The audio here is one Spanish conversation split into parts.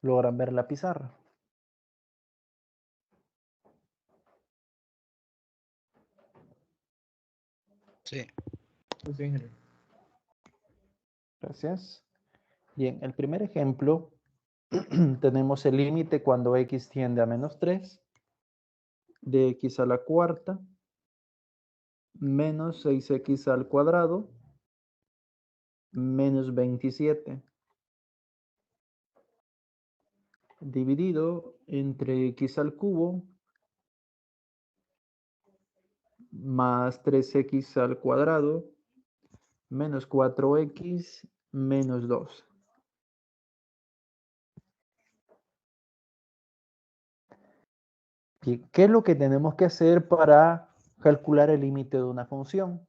¿Logran ver la pizarra? Sí. Gracias. Bien, el primer ejemplo, tenemos el límite cuando x tiende a menos 3, de x a la cuarta, menos 6x al cuadrado, menos 27, dividido entre x al cubo, más 3x al cuadrado, menos 4x, menos 2. Bien, ¿qué es lo que tenemos que hacer para calcular el límite de una función?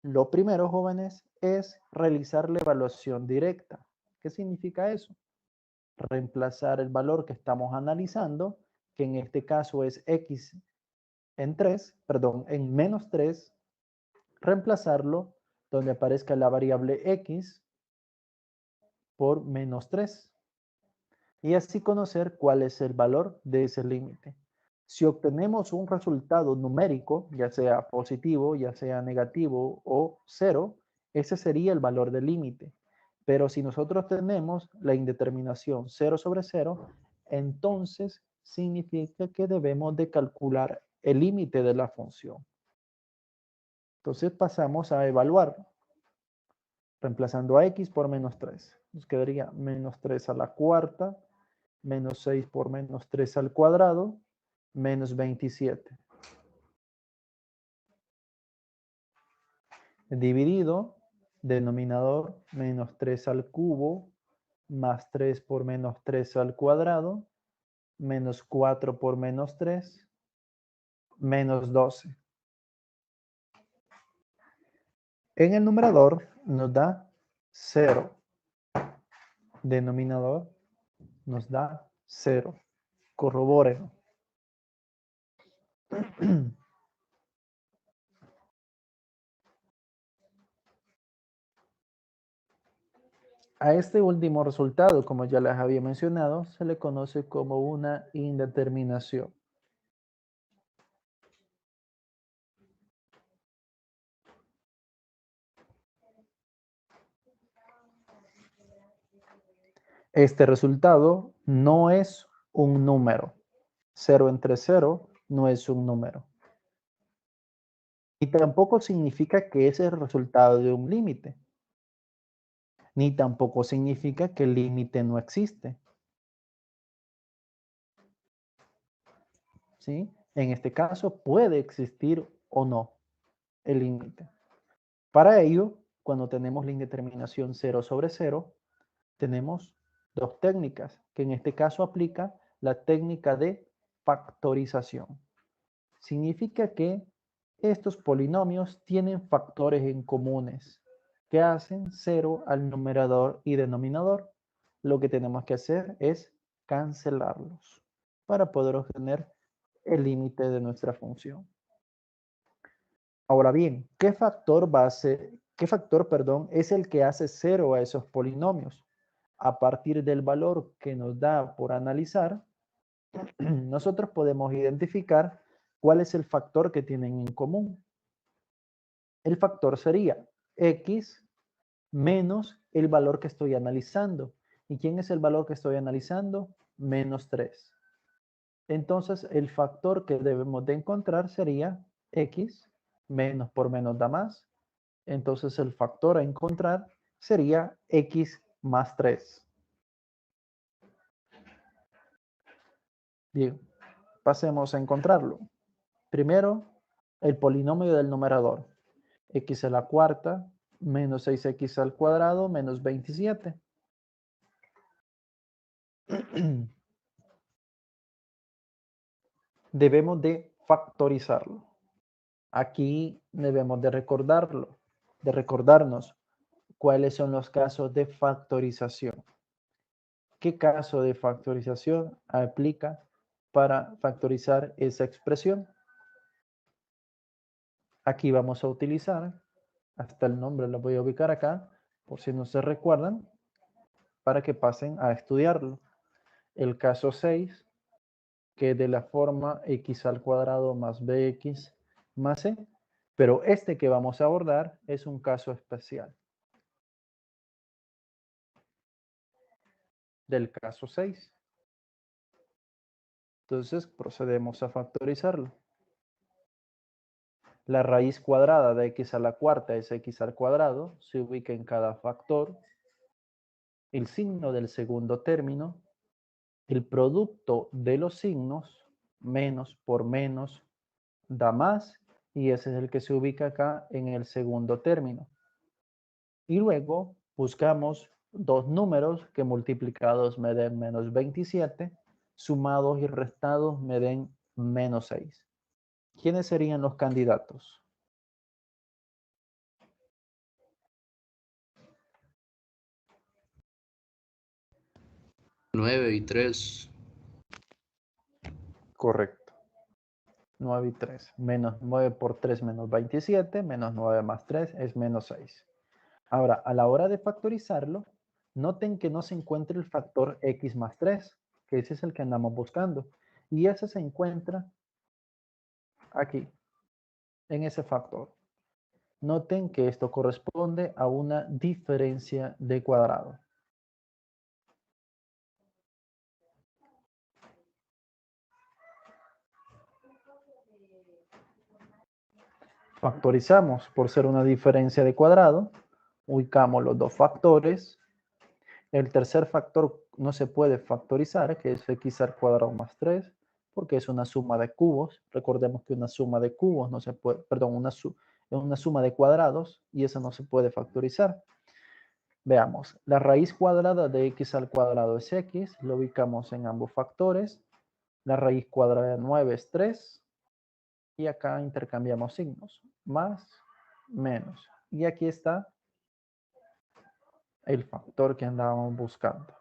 Lo primero, jóvenes, es realizar la evaluación directa. ¿Qué significa eso? Reemplazar el valor que estamos analizando, que en este caso es x en menos 3, reemplazarlo donde aparezca la variable x por menos 3 y así conocer cuál es el valor de ese límite. Si obtenemos un resultado numérico, ya sea positivo, ya sea negativo o cero, ese sería el valor del límite. Pero si nosotros tenemos la indeterminación 0 sobre 0, entonces significa que debemos de calcular el límite de la función. Entonces pasamos a evaluar, reemplazando a x por menos 3. Nos quedaría menos 3 a la cuarta, menos 6 por menos 3 al cuadrado, menos 27. Dividido, denominador, menos 3 al cubo, más 3 por menos 3 al cuadrado, menos 4 por menos 3, menos 12. En el numerador nos da 0. Denominador nos da 0. Corrobórenlo. A este último resultado, como ya les había mencionado, se le conoce como una indeterminación. Este resultado no es un número. 0 entre 0 no es un número. Y tampoco significa que ese es el resultado de un límite. Ni tampoco significa que el límite no existe. ¿Sí? En este caso puede existir o no el límite. Para ello, cuando tenemos la indeterminación 0 sobre 0, tenemos dos técnicas, que en este caso aplica la técnica de factorización. Significa que estos polinomios tienen factores en comunes que hacen 0 al numerador y denominador. Lo que tenemos que hacer es cancelarlos para poder obtener el límite de nuestra función. Ahora bien, ¿qué factor, es el que hace 0 a esos polinomios? A partir del valor que nos da por analizar, nosotros podemos identificar cuál es el factor que tienen en común. El factor sería x menos el valor que estoy analizando. ¿Y quién es el valor que estoy analizando? Menos 3. Entonces, el factor que debemos de encontrar sería x, menos por menos da más. Entonces, el factor a encontrar sería x más 3. Bien, pasemos a encontrarlo. Primero, el polinomio del numerador. X a la cuarta menos 6x al cuadrado menos 27. Debemos de factorizarlo. Aquí debemos de recordarnos cuáles son los casos de factorización. ¿Qué caso de factorización aplica para factorizar esa expresión? Aquí vamos a utilizar, hasta el nombre lo voy a ubicar acá, por si no se recuerdan, para que pasen a estudiarlo. el caso 6, que de la forma x al cuadrado más bx más c, pero este que vamos a abordar es un caso especial del caso 6. Entonces procedemos a factorizarlo. La raíz cuadrada de x a la cuarta es x al cuadrado, se ubica en cada factor. El signo del segundo término, el producto de los signos, menos por menos da más, y ese es el que se ubica acá en el segundo término. Y luego buscamos dos números que multiplicados me den menos 27, sumados y restados me den menos 6. ¿Quiénes serían los candidatos? 9 y 3. Correcto. 9 y 3. Menos 9 por 3 menos 27, menos 9 más 3 es menos 6. Ahora, a la hora de factorizarlo, noten que no se encuentra el factor x más 3, que ese es el que andamos buscando. Y ese se encuentra aquí, en ese factor. Noten que esto corresponde a una diferencia de cuadrado. Factorizamos por ser una diferencia de cuadrado. Ubicamos los dos factores. El tercer factor no se puede factorizar, que es x al cuadrado más 3, porque es una suma de cubos. Recordemos que una suma de cubos no se puede, perdón, es una suma de cuadrados y eso no se puede factorizar. Veamos, la raíz cuadrada de x al cuadrado es x, lo ubicamos en ambos factores. La raíz cuadrada de 9 es 3 y acá intercambiamos signos, más, menos. Y aquí está el factor que andábamos buscando,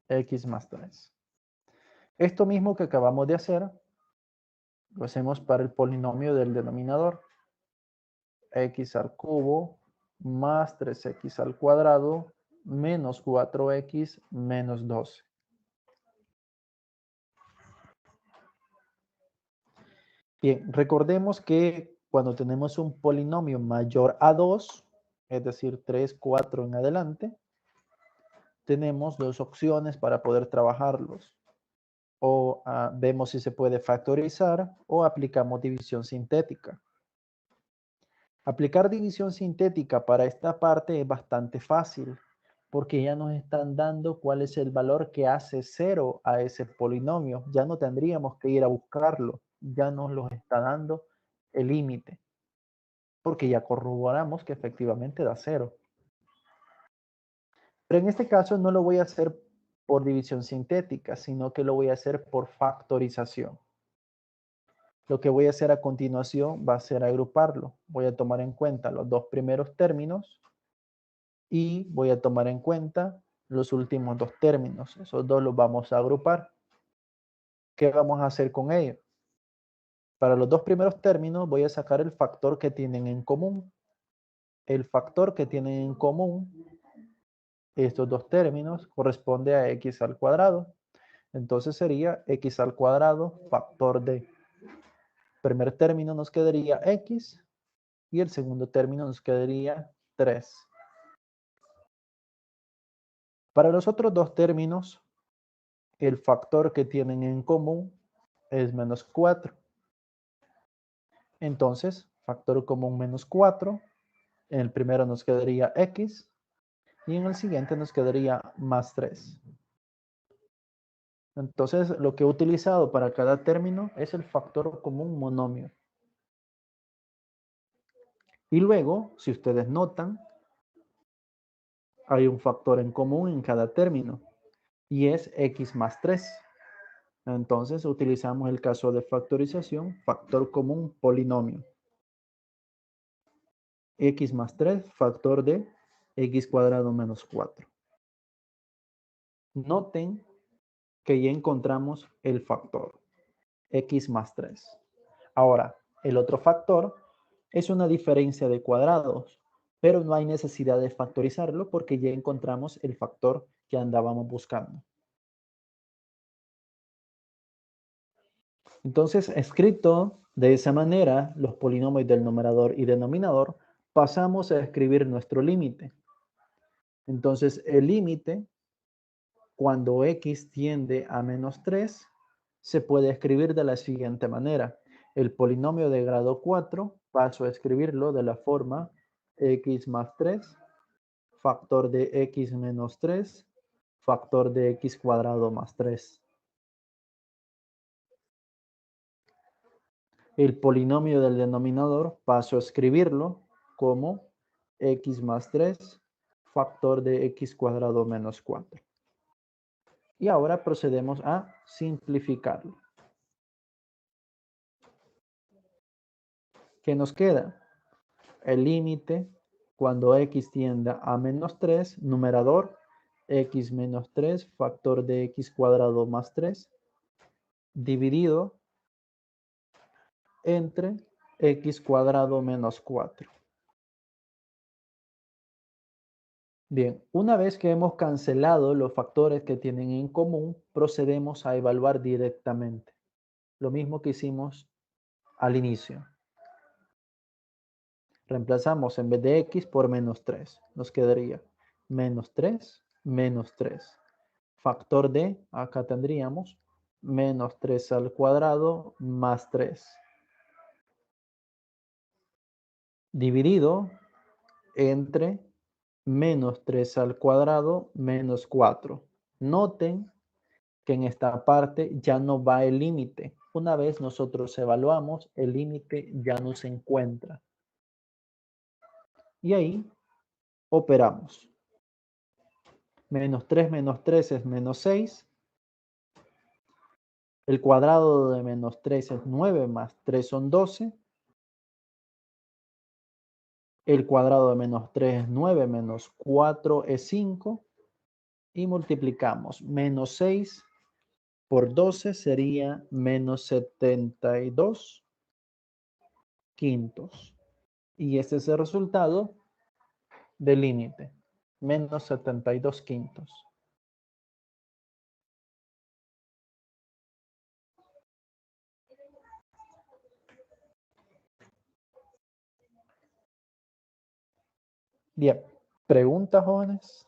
x más 3. Esto mismo que acabamos de hacer, lo hacemos para el polinomio del denominador. X al cubo más 3x al cuadrado menos 4x menos 12. Bien, recordemos que cuando tenemos un polinomio mayor a 2, es decir, 3, 4 en adelante, tenemos dos opciones para poder trabajarlos. O vemos si se puede factorizar o aplicamos división sintética. Aplicar división sintética para esta parte es bastante fácil porque ya nos están dando cuál es el valor que hace 0 a ese polinomio. Ya no tendríamos que ir a buscarlo, ya nos lo está dando el límite, porque ya corroboramos que efectivamente da 0. Pero en este caso no lo voy a hacer por división sintética, sino que lo voy a hacer por factorización. Lo que voy a hacer a continuación va a ser agruparlo. Voy a tomar en cuenta los dos primeros términos y voy a tomar en cuenta los últimos dos términos. Esos dos los vamos a agrupar. ¿Qué vamos a hacer con ellos? Para los dos primeros términos voy a sacar el factor que tienen en común. El factor que tienen en común estos dos términos corresponde a x al cuadrado. Entonces sería x al cuadrado factor de. Primer término nos quedaría x y el segundo término nos quedaría 3. Para los otros dos términos, el factor que tienen en común es menos 4. Entonces, factor común menos 4. En el primero nos quedaría x y en el siguiente nos quedaría más 3. Entonces, lo que he utilizado para cada término es el factor común monomio. Y luego, si ustedes notan, hay un factor en común en cada término y es x más 3. Entonces, utilizamos el caso de factorización, factor común polinomio. X más 3, factor de x cuadrado menos 4. Noten que ya encontramos el factor x más 3. Ahora, el otro factor es una diferencia de cuadrados, pero no hay necesidad de factorizarlo porque ya encontramos el factor que andábamos buscando. Entonces, escrito de esa manera, los polinomios del numerador y denominador, pasamos a escribir nuestro límite. Entonces, el límite, cuando x tiende a menos 3, se puede escribir de la siguiente manera. El polinomio de grado 4, paso a escribirlo de la forma x más 3, factor de x menos 3, factor de x cuadrado más 3. El polinomio del denominador paso a escribirlo como x más 3, factor de x cuadrado menos 4. Y ahora procedemos a simplificarlo. ¿Qué nos queda? El límite cuando x tiende a menos 3, numerador, x menos 3, factor de x cuadrado más 3, dividido entre x cuadrado menos 4. Bien, una vez que hemos cancelado los factores que tienen en común, procedemos a evaluar directamente. Lo mismo que hicimos al inicio. Reemplazamos en vez de x por menos 3. Nos quedaría menos 3, menos 3. Factor de, acá tendríamos, menos 3 al cuadrado más 3. Dividido entre menos 3 al cuadrado menos 4. Noten que en esta parte ya no va el límite. Una vez nosotros evaluamos, el límite ya no se encuentra. Y ahí operamos. Menos 3 es menos 6. El cuadrado de menos 3 es 9, más 3 son 12. El cuadrado de menos 3 es 9, menos 4 es 5. Y multiplicamos. Menos 6 por 12 sería menos 72 quintos. Y este es el resultado del límite. Menos 72 quintos. Bien. ¿Preguntas, jóvenes?